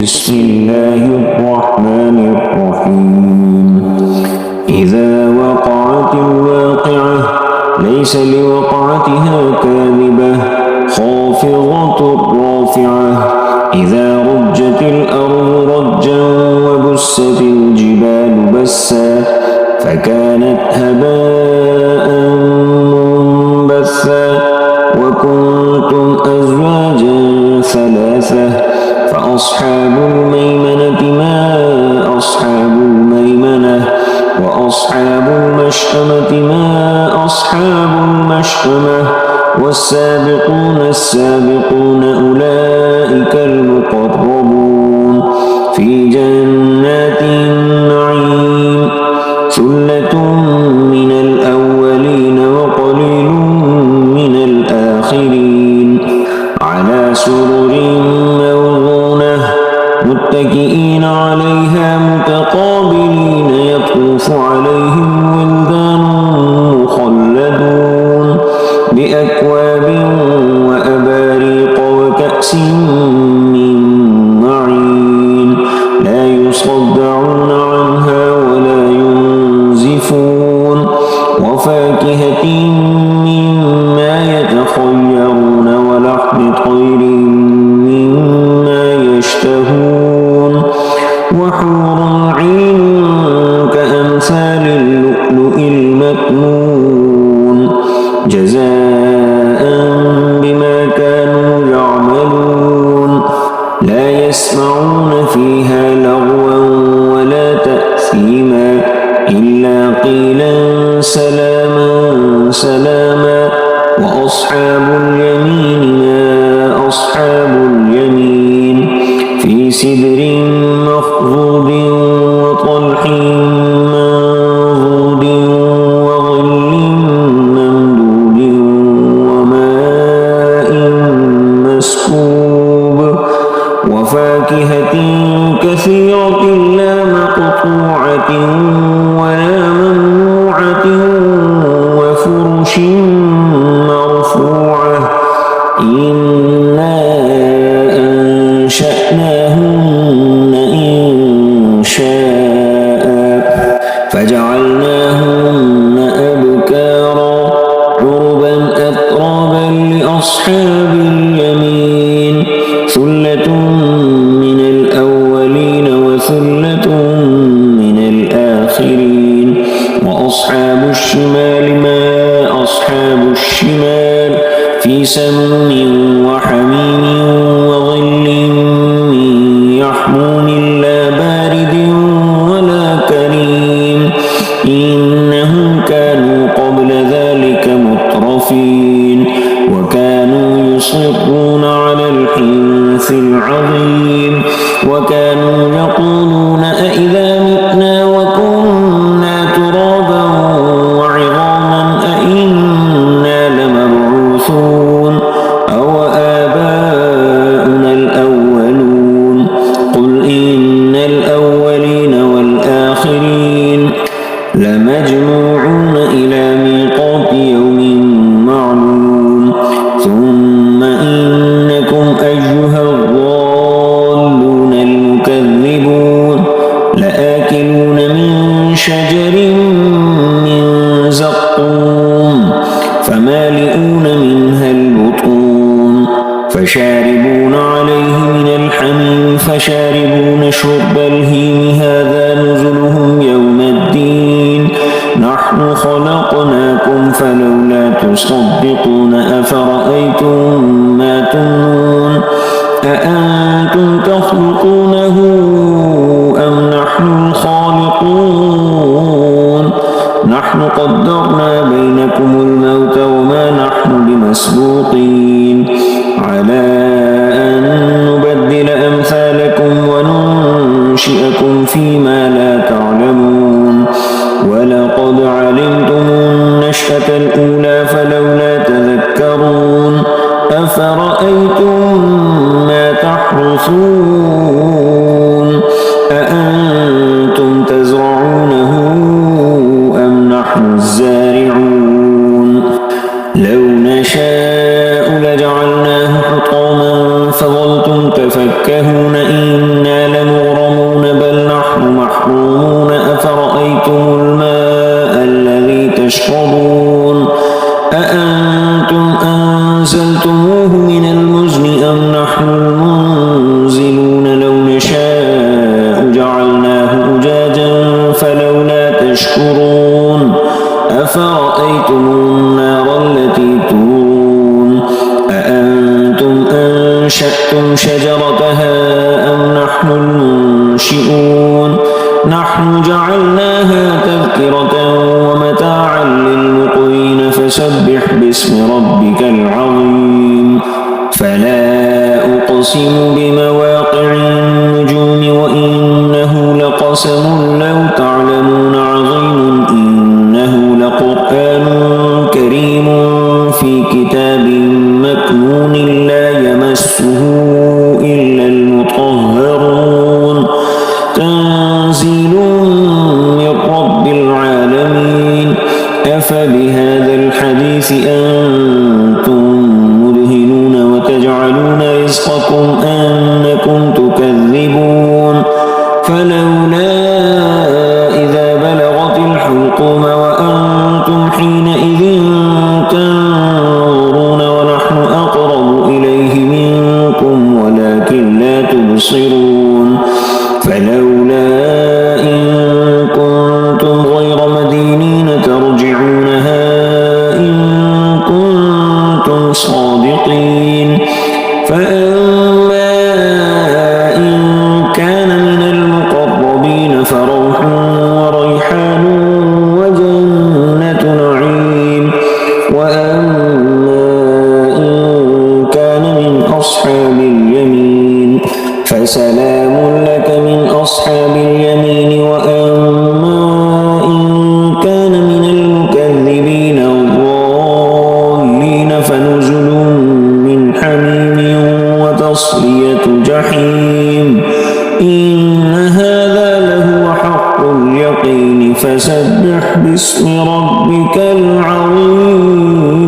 بسم الله الرحمن الرحيم. إذا وقعت الواقعة ليس لوقعتها كاذبة خافضة رافعة. إذا رجت الأرض رجا وبست الجبال بسا فكانت هباء منبثا وكنتم أزواجا ثلاثة فأصحاب الميمنة ما أصحاب الميمنة وأصحاب المشأمة ما أصحاب المشأمة والسابقون السابقون أولئك المقربون في جنات النعيم. ثلة من الأولين وقليل من الآخرين على سرر متكئين عليها متقابلين يطوف عليهم ولدان مخلدون بأكواب وأباريق وكأس من معين لا يصدعون عنها ولا ينزفون وفاكهة مما يتخيرون ولحم طير مما يشتهون وحور عين كأمثال اللؤلؤ المكنون جزاء بما كانوا يعملون. لا يسمعون فيها لغوا ولا تأثيما إلا قيلا سلاما سلاما. وأصحاب اليمين ما أصحاب اليمين في سدر مخضود وطلح منضود وظل ممدود وماء مسكوب وفاكهة كثيرة لا مقطوعة ولا ممنوعة وفرش مرفوعة. إنا أنشأناهن إنشاء فجعلناهن أبكارا عربا أترابا لأصحاب اليمين. ثلة من الأولين وثلة من الآخرين. وأصحاب الشمال ما أصحاب الشمال في سموم وحميم وظل من يحموم لا بارد ولا كريم. إنهم كانوا قبل ذلك مترفين وكانوا يصرون على الحنث العظيم وكانوا يقولون أإذا متنا وكنا ترابا وعظاما أإنا لمبعوثون أو آباؤنا الأولون. قل إن الأولين والآخرين لمجموعون إلى ميقات يوم معلوم. ثم إنكم أيها الضالون المكذبون لآكلون من شجر من زقوم فمالئون منها البطون فشاربون عليه من الحميم فشاربون شرب الهيم هذا نزلهم يوم الدين. نحن خلقناكم فلولا تصدقون أفرأيتم ما تمنون أأنتم تخلقونه أم نحن الخالقون. نحن قدرنا بينكم الموت وما نحن بمسبوقين على أن نبدل أمثالكم وننشئكم فيما لا تعلمون. ولقد علمتم النشأة الأولى فلولا تذكرون. أفرأيتم ما تحرثون أأنتم تزرعونه أم نحن الزارعون. لو نشاء لجعلناه حطاما فظلتم تفكهون إنا ونحن المنشئون نحن جعلناها تذكرة ومتاعا للمقوين فسبح باسم ربك العظيم فلا أقسم بمواقع النجوم وإنه لقسم لو تعلمون عظيم إنه لقرآن كريم في كتاب مكنون لا يمسه إلا المطهرون تنزيل من رب العالمين أفبهذا الحديث أنتم مدهنون وتجعلون رزقكم أنكم تكذبون فلولا إذا بلغت الحلقوم وأنتم حينئذ تنظرون ونحن أقرب إليه منكم ولكن لا تبصرون فلولا إن كنتم غير مدينين ترجعونها إن كنتم صادقين فأما إن كان من المقربين فروح وريحان وجنة نعيم وأما إن كان من أصحاب اليمين فسلام لك من أصحاب اليمين وأما إن كان من المكذبين الضالين فنزل من حميم وتصلية جحيم إن هذا لهو حق اليقين فسبح باسم ربك العظيم